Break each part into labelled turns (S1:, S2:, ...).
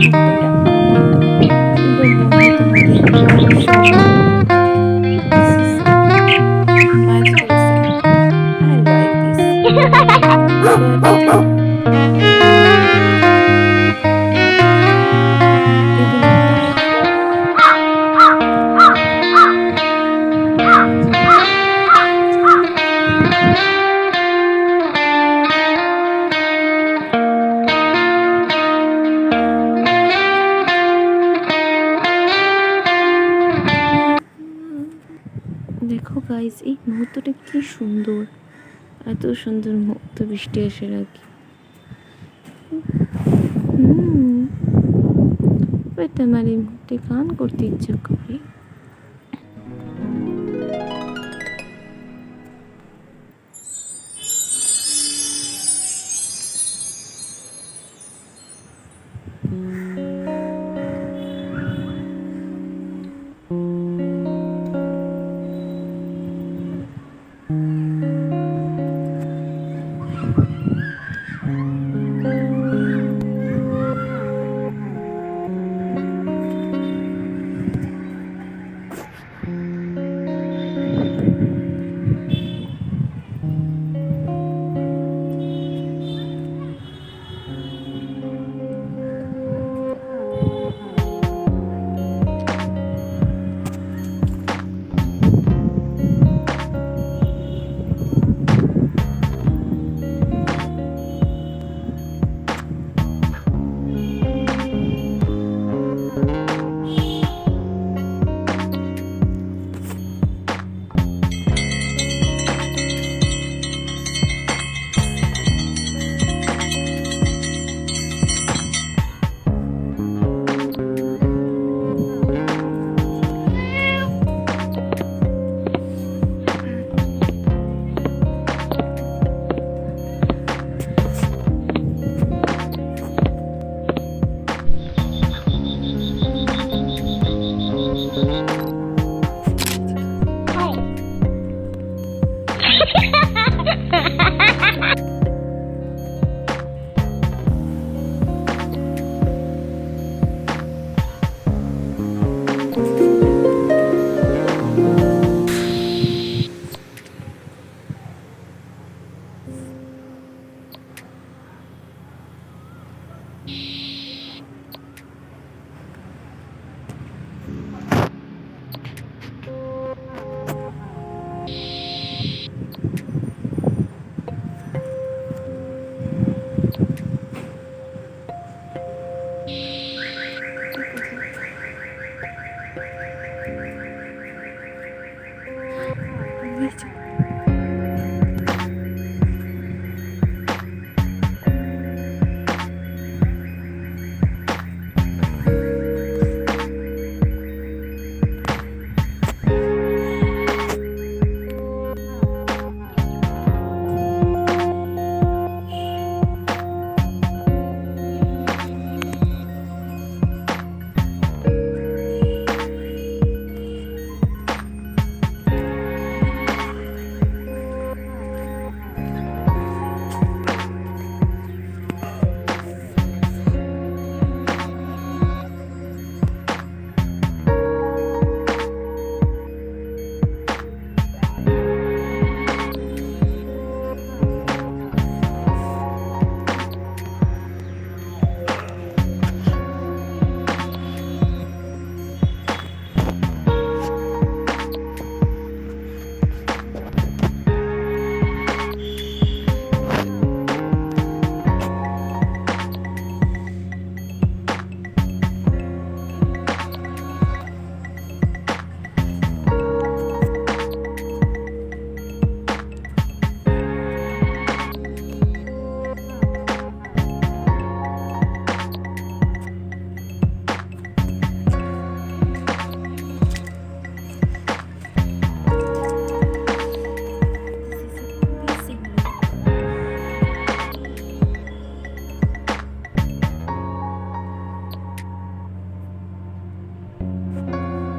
S1: মুহূর্তটা আমার পুরো মনে তোমাদের দর্শন করলো। This is magical scene. I like this. But even now দেখো গাইস, এই মুহূর্তটা কি সুন্দর, এত সুন্দর মুহূর্ত বৃষ্টি আসার আগে। বাট আমার এই মুহূর্তে গান করতে ইচ্ছা করে।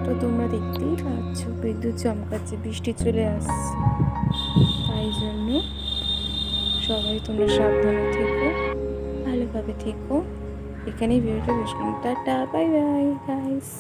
S1: তো তোমরা দেখতেই পাচ্ছ বিদ্যুৎ চমকাচ্ছে, বৃষ্টি চলে আসছে। তাই জন্য সবাই তোমরা সাবধানে থেকো, ভালোভাবে থেকো, এখানেই ভিডিওটা বেশ করলাম। Tata, bye bye guys.